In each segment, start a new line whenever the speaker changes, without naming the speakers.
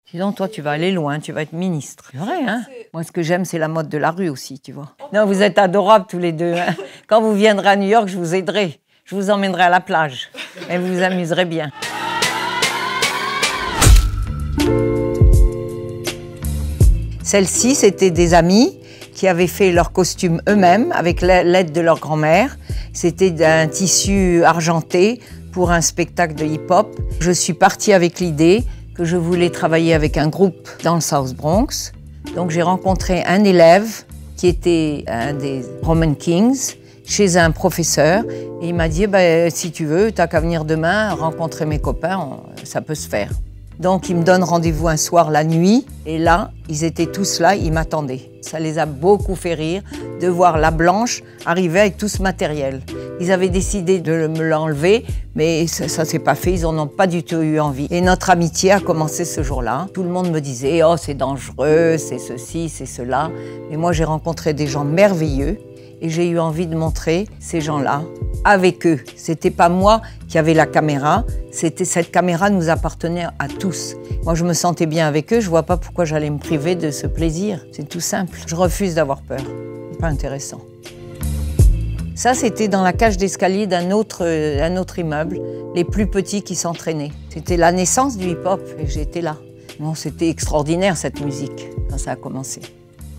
Sinon, toi, tu vas aller loin, tu vas être ministre. C'est vrai, hein? Moi, ce que j'aime, c'est la mode de la rue aussi, tu vois. Non, vous êtes adorables tous les deux. Hein? Quand vous viendrez à New York, je vous aiderai. Je vous emmènerai à la plage. Et vous vous amuserez bien. Celles-ci, c'était des amis qui avaient fait leurs costumes eux-mêmes avec l'aide de leur grand-mère. C'était d'un tissu argenté pour un spectacle de hip-hop. Je suis partie avec l'idée que je voulais travailler avec un groupe dans le South Bronx. Donc j'ai rencontré un élève qui était un des Roman Kings chez un professeur et il m'a dit si tu veux, t'as qu'à venir demain rencontrer mes copains, ça peut se faire. Donc, ils me donnent rendez-vous un soir la nuit. Et là, ils étaient tous là, ils m'attendaient. Ça les a beaucoup fait rire de voir la Blanche arriver avec tout ce matériel. Ils avaient décidé de me l'enlever, mais ça ne s'est pas fait. Ils n'en ont pas du tout eu envie. Et notre amitié a commencé ce jour-là. Tout le monde me disait « Oh, c'est dangereux, c'est ceci, c'est cela ». Mais moi, j'ai rencontré des gens merveilleux. Et j'ai eu envie de montrer ces gens-là avec eux. C'était pas moi qui avais la caméra, cette caméra nous appartenait à tous. Moi, je me sentais bien avec eux, je vois pas pourquoi j'allais me priver de ce plaisir. C'est tout simple. Je refuse d'avoir peur. C'est pas intéressant. Ça, c'était dans la cage d'escalier d'un autre immeuble, les plus petits qui s'entraînaient. C'était la naissance du hip-hop et j'étais là. Bon, c'était extraordinaire cette musique quand ça a commencé.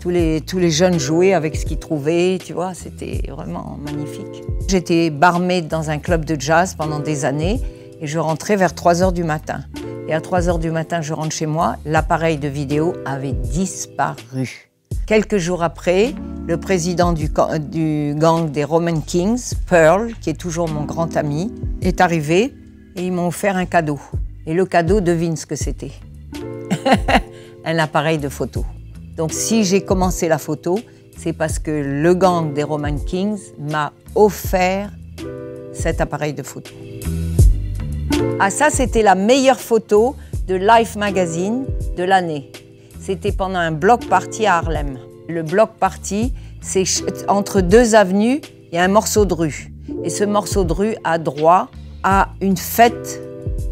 Tous les jeunes jouaient avec ce qu'ils trouvaient, tu vois, c'était vraiment magnifique. J'étais barmaid dans un club de jazz pendant des années et je rentrais vers 3 h du matin. Et à 3 h du matin, je rentre chez moi, l'appareil de vidéo avait disparu. Quelques jours après, le président du gang des Roman Kings, Pearl, qui est toujours mon grand ami, est arrivé et ils m'ont offert un cadeau. Et le cadeau, devine ce que c'était. Un appareil de photo. Donc si j'ai commencé la photo, c'est parce que le gang des Roman Kings m'a offert cet appareil de photo. Ah ça, c'était la meilleure photo de Life Magazine de l'année. C'était pendant un block party à Harlem. Le block party, c'est entre 2 avenues, il y a un morceau de rue. Et ce morceau de rue a droit à une fête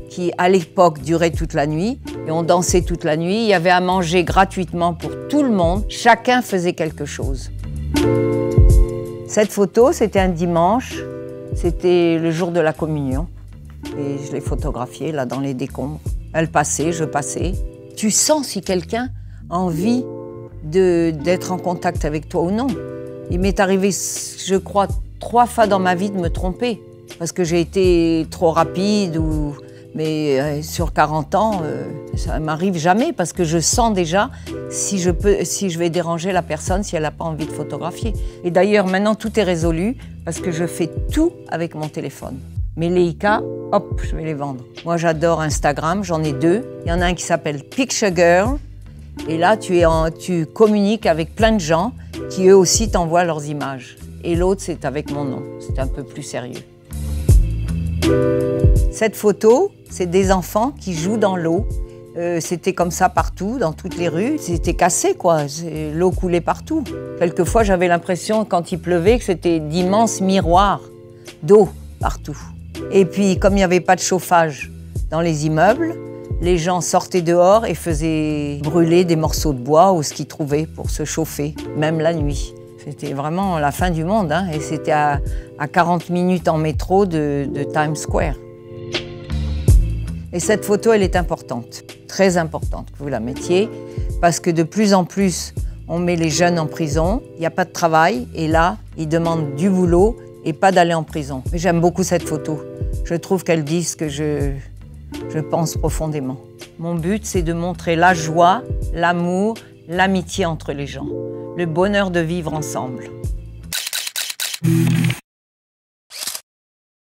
qui, à l'époque, durait toute la nuit. Et on dansait toute la nuit. Il y avait à manger gratuitement pour tout le monde. Chacun faisait quelque chose. Cette photo, c'était un dimanche. C'était le jour de la communion. Et je l'ai photographiée, là, dans les décombres. Elle passait, je passais. Tu sens si quelqu'un a envie d'être en contact avec toi ou non. Il m'est arrivé, je crois, 3 fois dans ma vie de me tromper. Parce que j'ai été trop rapide ou... Mais sur 40 ans, ça ne m'arrive jamais parce que je sens déjà si je vais déranger la personne, si elle n'a pas envie de photographier. Et d'ailleurs, maintenant, tout est résolu parce que je fais tout avec mon téléphone. Mes Leica, hop, je vais les vendre. Moi, j'adore Instagram, j'en ai 2. Il y en a un qui s'appelle Picture Girl. Et là, tu communiques avec plein de gens qui, eux aussi, t'envoient leurs images. Et l'autre, c'est avec mon nom. C'est un peu plus sérieux. Cette photo, c'est des enfants qui jouent dans l'eau. C'était comme ça partout, dans toutes les rues. C'était cassé, quoi. L'eau coulait partout. Quelquefois, j'avais l'impression, quand il pleuvait, que c'était d'immenses miroirs d'eau partout. Et puis, comme il n'y avait pas de chauffage dans les immeubles, les gens sortaient dehors et faisaient brûler des morceaux de bois ou ce qu'ils trouvaient pour se chauffer, même la nuit. C'était vraiment la fin du monde, hein, et c'était à 40 minutes en métro de Times Square. Et cette photo, elle est importante, très importante que vous la mettiez, parce que de plus en plus, on met les jeunes en prison, il n'y a pas de travail, et là, ils demandent du boulot et pas d'aller en prison. Mais j'aime beaucoup cette photo. Je trouve qu'elle dit ce que je pense profondément. Mon but, c'est de montrer la joie, l'amour, l'amitié entre les gens, le bonheur de vivre ensemble.